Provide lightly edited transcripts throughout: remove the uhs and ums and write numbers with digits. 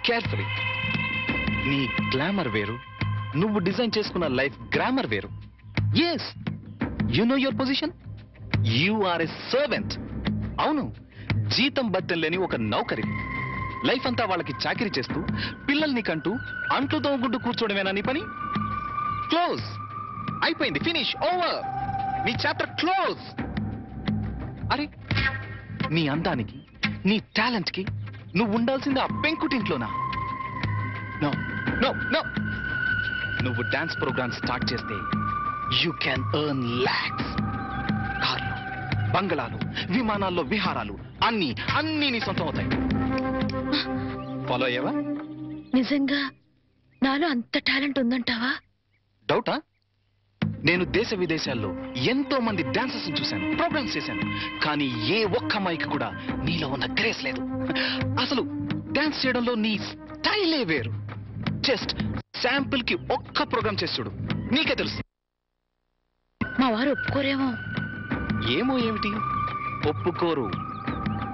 Carefully. నీ glamour వేరు, నువ్వు డిజైన్ చేసుకున్న లైఫ్ గ్రామర్ వేరు. Yes, you know your position. You are a servant. అవును, జీతం బద్దం లేని ఒక నౌకరి. లైఫ్ అంతా వాళ్ళకి చాకిరీ చేస్తూ పిల్లల్ని కంటూ అంట్లు తోముకుంటూ కూర్చోవడమేనా నీ పని? క్లోజ్, అయిపోయింది, ఫినిష్, ఓవర్. నీ చాప్టర్ క్లోజ్. అరే, నీ అందానికి, నీ టాలెంట్ కి నువ్వు ఉండాల్సింది ఆ పెంకుటింట్లోనా? No no no. నువ్వు డాన్స్ ప్రోగ్రామ్ స్టార్ట్ చేస్తే యూ క్యాన్ ఎర్న్ లాక్స్. కార్లు, బంగళాలు, విమానాల్లో విహారాలు అన్ని అన్ని నీ సొంతం అవుతాయి. ఫాలో అయ్యావా? నిజంగా నాలో అంత టాలెంట్ ఉందంటావా? డౌటా? నేను దేశ విదేశాల్లో ఎంతో మంది డాన్సర్స్ చూశాను, ప్రోగ్రామ్స్ చేశాను, కానీ ఏ ఒక్క అమ్మాయికి కూడా నీలో ఉన్న గ్రేస్ లేదు. అసలు డాన్స్ చేయడంలో నీ స్టైలే వేరు. జస్ట్ శాంపుల్ కి ఒక్క ప్రోగ్రామ్ చేసి చూడు, నీకే తెలుసు. మా వారు ఒప్పుకోరేమో. ఏమో ఏమిటి, ఒప్పుకోరు.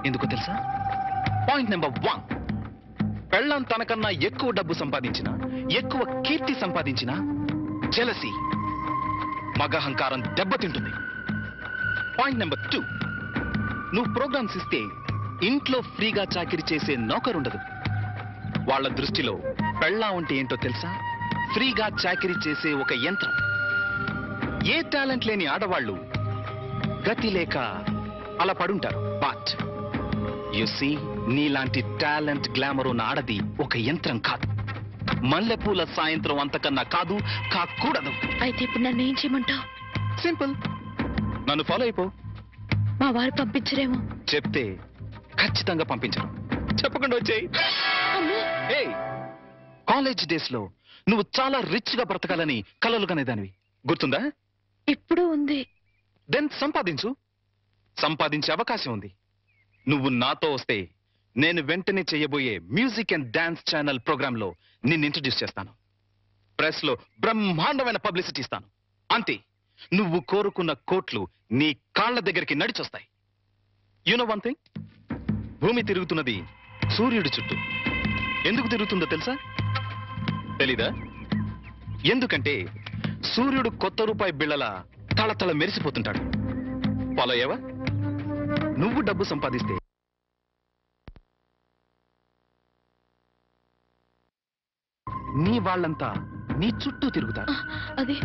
ఎందుకో తెలుసా? పాయింట్ నెంబర్ 1, పెళ్ళాం తనకన్నా ఎక్కువ డబ్బు సంపాదించినా, ఎక్కువ కీర్తి సంపాదించినా జెలసీ, మగహంకారం దెబ్బతింటుంది. పాయింట్ నెంబర్ 2, నువ్వు ప్రోగ్రామ్స్ ఇస్తే ఇంట్లో ఫ్రీగా చాకిరీ చేసే నౌకరుండదు. వాళ్ళ దృష్టిలో పెళ్ళాం అంటే ఏంటో తెలుసా? ఫ్రీగా చాకిరీ చేసే ఒక యంత్రం. ఏ టాలెంట్ లేని ఆడవాళ్ళు గతి లేక అలా పడుంటారు. బట్ యు సీ, నీలాంటి టాలెంట్, గ్లామర్ ఉన్న ఆడది ఒక యంత్రం కాదు. మల్లెపూల సాయంత్రం అంతకన్నా కాదు, కాకూడదు. అయితే ఇప్పుడు నన్ను ఏం చేయమంటావు? సింపుల్, నన్ను ఫాలో అయిపో. మా వారు పంపించరేమో. చెప్తే ఖచ్చితంగా పంపించరు. చెప్పకుండా వచ్చేయి. ఏ, కాలేజ్ డేస్ లో నువ్వు చాలా రిచ్ గా బ్రతకాలని కలలు కనేదానివి, గుర్తుందా? ఇప్పుడు ఉంది. దెన్ సంపాదించు. సంపాదించే అవకాశం ఉంది. నువ్వు నాతో వస్తే నేను వెంటనే చేయబోయే music and dance channel program లో నిన్ను ఇంట్రడ్యూస్ చేస్తాను. ప్రెస్ లో బ్రహ్మాండమైన పబ్లిసిటీ ఇస్తాను. అంతే, నువ్వు కోరుకున్న కోట్లు నీ కాళ్ల దగ్గరికి నడిచొస్తాయి. యు నో వన్ థింగ్, భూమి తిరుగుతున్నది సూర్యుడి చుట్టూ. ఎందుకు తిరుగుతుందో తెలుసా? తెలీదా? ఎందుకంటే సూర్యుడు కొత్త రూపాయి బిళ్ళల తళతళ మెరిసిపోతుంటాడు. ఫాలో అయ్యావా? నువ్వు డబ్బు సంపాదిస్తే నీ వాళ్ళంతా నీ చుట్టూ తిరుగుతారు. అది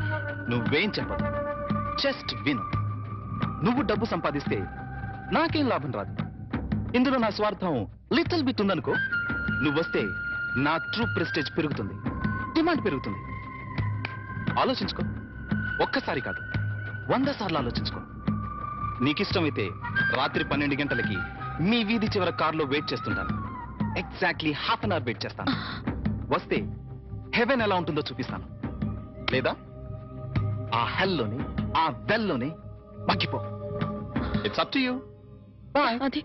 నువ్వేం చెప్పదు, జస్ట్ విను. నువ్వు డబ్బు సంపాదిస్తే నాకేం లాభం రాదు. ఇందులో నా స్వార్థం లిటిల్ బిట్ ఉందనుకో. నువ్వొస్తే నా ట్రూ ప్రెస్టేజ్ పెరుగుతుంది, డిమాండ్ పెరుగుతుంది. ఆలోచించుకో. ఒక్కసారి కాదు, 100 సార్లు ఆలోచించుకో. నీకిష్టమైతే రాత్రి 12 గంటలకి మీ వీధి చివర కారులో వెయిట్ చేస్తుంటాను. Exactly half an hour wait చేస్తాను. వస్తే హెవెన్ ఎలా ఉంటుందో చూపిస్తాను. లేదా ఆ హెల్లోనే, ఆ వెల్లోనే మగ్గిపో. It's up to you. Bye. అది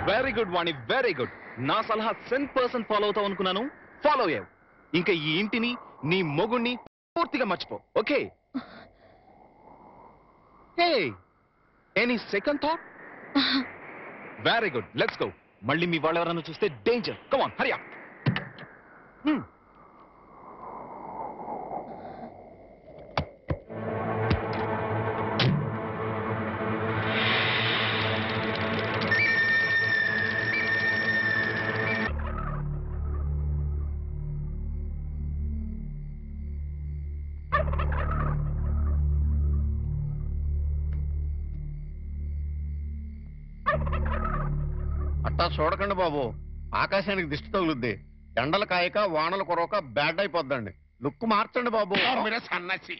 very good Vani, very good. నా సలహా 100% ఫాలో అవుతావు అనుకున్నాను, ఫాలో అయ్యావు. ఇంకా ఈ ఇంటిని, నీ మొగుణ్ణి పూర్తిగా మర్చిపో. Okay? Hey, any second thought? Very good, let's go. మళ్ళీ మీ వాళ్ళు ఎవరైనా చూస్తే danger. Come on, Hari up. అట్టా చూడకండి బాబు, ఆకాశానికి దిష్టి తగులుద్ది. ఎండలు కాయక వానలు కురవక బ్యాడ్ అయిపోద్దండి. లుక్ మార్చండి బాబు. మీరే సన్నాసి,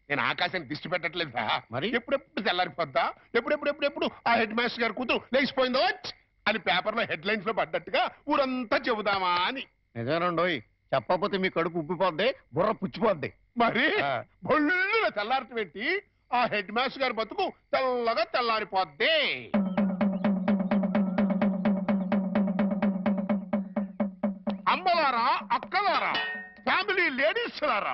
నేను ఆకాశానికి దిష్టి పెట్టట్లేదా? మరి? ఎప్పుడెప్పుడు తెల్లారిపోద్దా? ఎప్పుడెప్పుడు ఆ హెడ్ మాస్టర్ గారు కూతురు లేచిపోయిందో అని పేపర్లో హెడ్ లైన్స్ లో పడ్డట్టుగా ఊరంతా చెబుదామా అని. నిజమేనండోయ్, చెప్పకపోతే మీ కడుపు ఉబ్బిపోద్ది, బుర్ర పుచ్చిపోద్ది. మరి ఆ. బొల్లున తెల్లారటం పెట్టి ఆ హెడ్ మాస్టర్ గారి బతుకు తెల్లగా తెల్లారిపోద్ది. అమ్మలారా, అక్కలారా, ఫ్యామిలీ లేడీస్ లారా,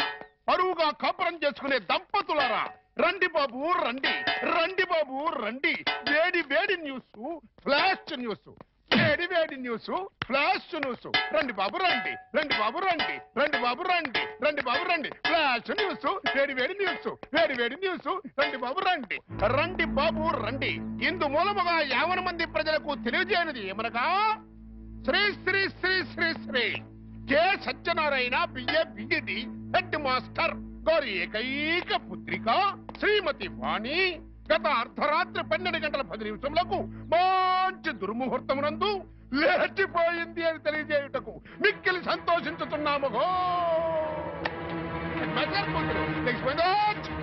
పరువుగా కాపురం చేసుకునే దంపతులారా, రండి బాబు రండి, రండి బాబు రండి. వేడి వేడి న్యూస్, ఫ్లాష్ న్యూస్, వేడి వేడి న్యూస్, ఫ్లాష్ న్యూస్. రండి బాబు రండి, రండి బాబు రండి, రండి బాబు రండి, రండి బాబు రండి. ఫ్లాష్ న్యూస్, వేడి వేడి న్యూస్, వేడి వేడి న్యూస్. రండి బాబు రండి, రండి బాబు రండి. ఇందు మూలముగా 50 మంది ప్రజలకు తెలియజేయనిది ఏమనగా, Shri Shri Shri Shri Shri K Satyanarayana BA BEd head master గారి ఏకైక పుత్రిక శ్రీమతి వాణి గత అర్ధరాత్రి 12 గంటల 10 నిమిషములకు మంచి దుర్ముహూర్తమునందు లేచిపోయింది అని తెలియజేయుటకు మిక్కిలి సంతోషించుతున్నాము. హెడ్ మాస్టర్ గారి కూతురు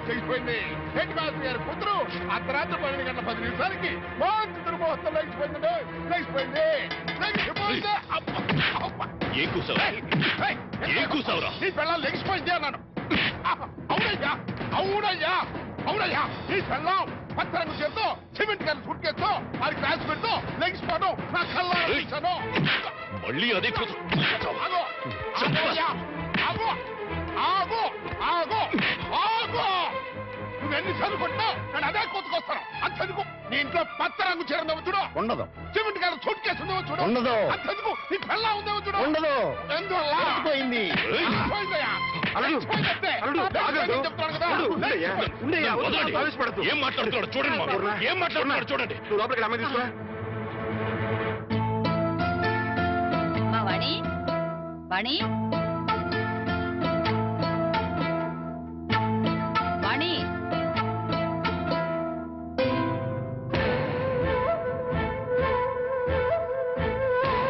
లేచిపోయింది. హెడ్ మాస్టర్ గారి కూతురు అర్ధరాత్రి 12 గంటల 10 నిమిషాలకి మంచి దుర్ముహూర్తం లేచిపోయింది. నీ పిల్లలు లెగిసిపోయింది అన్నాను. అవునయ్యా నీ పిల్లం పత్తరంగు చేత్తో సిమెంట్ గారి సూట్ కేసుతో అది క్లాస్ పెడుతూ లెగిసిపోవడం నా కళ్ళాను. మళ్ళీ అదే నువ్వెన్నిసార్లు కొట్టినా నేను అదే కూతుకొస్తాను. అంతెందుకు నీ ఇంట్లో పత్తరంగు చీర ఉందేమో చూడు, ఉండదు. సిమెంట్ గారి సూట్ కేసు ఉందేమో చూడు, ఉండదు. అంతెందుకు నీ పిల్ల ఉందేమో చూడు, ఉండదు. ఎందువల్ల పోయింది. పోయిందయ్యా. పోయిందంటే. చెప్తున్నాను కదా. ఏం మాట్లాడుతున్నాడు చూడండి, ఏం మాట్లాడుతున్నాడు చూడండి. లోపలికి అమ్మాయి తీసుకురా. వాణి వాణి వాణి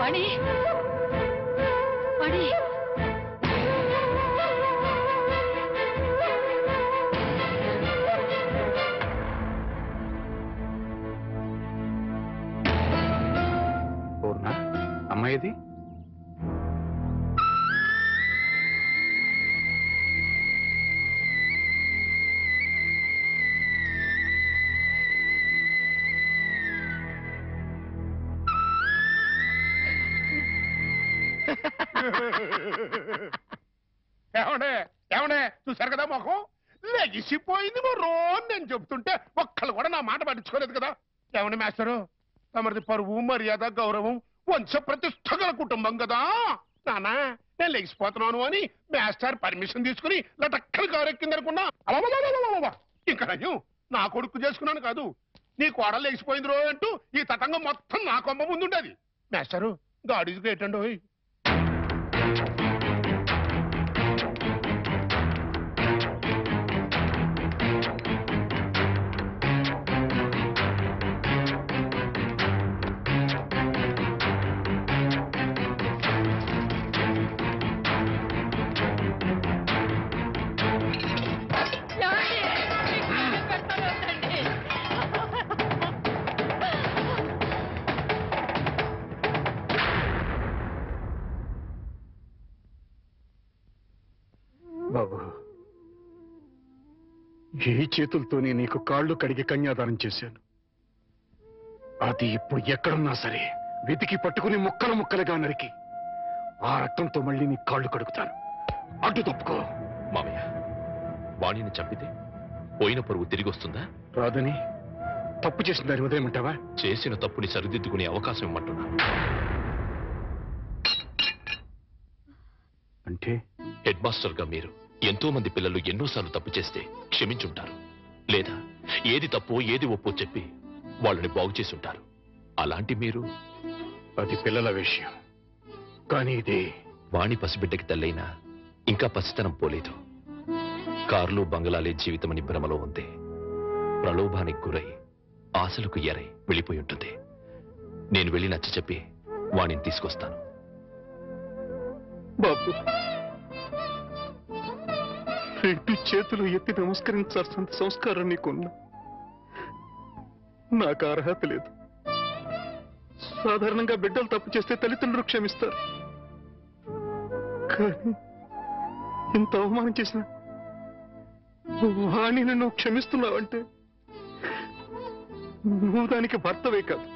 వాణి వాణి పూర్ణ, అమ్మాయిది ఏమనే చూశారు కదా మొఖం లెగిసిపోయింది మరో నేను చెబుతుంటే ఒక్కళ్ళు కూడా నా మాట పట్టించుకోలేదు కదా. ఏమన్నా మాస్టరు, తమరిది పరువు మర్యాద గౌరవం వంశ ప్రతిష్ట గల కుటుంబం కదా. నానా నేను లెగిసిపోతున్నాను అని మాస్టర్ పర్మిషన్ తీసుకుని లటక్కలు కారెక్కిందనుకున్నా. ఇంకా నయ్యం నా కొడుకు చేసుకున్నాను కాదు, నీ కోడలు లెగిసిపోయింది రో అంటూ ఈ తతంగం మొత్తం నా కొమ్మ ముందుండేది. మాస్టరు గాడీస్ గ్రేట్ అండి. బాబు, ఈ చేతులతోనే నీకు కాళ్ళు కడిగి కన్యాదానం చేశాను. అది ఇప్పుడు ఎక్కడున్నా సరే వెతికి పట్టుకుని ముక్కలు ముక్కలుగా నరికి ఆ రక్తంతో మళ్ళీ నీ కాళ్ళు కడుగుతాను. అడ్డు తప్పుకో. మామయ్య, వాణిని చంపితే పోయిన పరువు తిరిగి వస్తుందా? రాదని తప్పు చేసిన దాన్ని వదిలేమంటావా? చేసిన తప్పుని సరిదిద్దుకునే అవకాశం ఇమ్మంటున్నా. అంటే హెడ్ మాస్టర్ గా మీరు ఎంతో మంది పిల్లలు ఎన్నోసార్లు తప్పు చేస్తే క్షమించుంటారు, లేదా ఏది తప్పో ఏది ఒప్పో చెప్పి వాళ్ళని బాగు చేసి ఉంటారు. అలాంటి మీరు అది పిల్లల విషయం, కానీ ఇది వాణి పసిబిడ్డకి తల్లైనా ఇంకా పసితనం పోలేదు. కార్లు బంగళాలే జీవితమని భ్రమలో ఉంది. ప్రలోభానికి గురై ఆశలకు ఎరై వెళ్ళిపోయి ఉంటుంది. నేను వెళ్ళి నచ్చ చెప్పి వాణిని తీసుకొస్తాను. బాబు, రెండు చేతులు ఎత్తి నమస్కరించాల్సినంత సంస్కారం నీకున్నా నాకు అర్హత లేదు. సాధారణంగా బిడ్డలు తప్పు చేస్తే తల్లిదండ్రులు క్షమిస్తారు, కానీ ఇంత అవమానం చేసిన వాణిని నువ్వు క్షమిస్తున్నావంటే నువ్వు దానికి భర్తవే కాదు,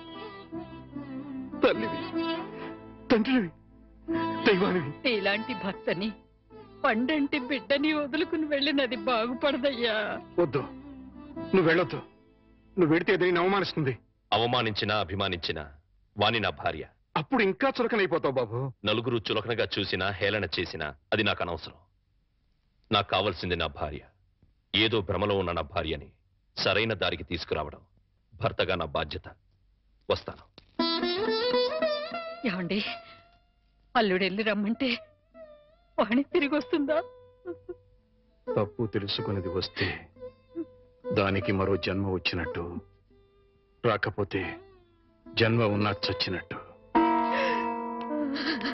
తల్లివి, తండ్రివి, దైవానివి. ఇలాంటి భర్తని పండంటి బిడ్డని వదులుకుని వెళ్ళినది బాగుపడదయ్యా. వద్దు, నువ్వు వెళ్ళొద్దు. నువ్వు వెడితే ఏదైనా అవమానిస్తుంది. అవమానించినా అభిమానించినా వాణి నా భార్య. అప్పుడు ఇంకా చులకనైపోతావు బాబు. నలుగురు చులకనగా చూసినా హేళన చేసినా అది నాకు అనవసరం. నాకు కావాల్సింది నా భార్య. ఏదో భ్రమలో ఉన్న నా భార్యని సరైన దారికి తీసుకురావడం భర్తగా నా బాధ్యత. వస్తాను. ఏమండి, అల్లుడెళ్ళి రమ్మంటే వాణి తిరిగి వస్తుందా? తప్పు తెలుసుకునేది వస్తే దానికి మరో జన్మ వచ్చినట్టు, రాకపోతే జన్మ ఉన్నా చచ్చినట్టు.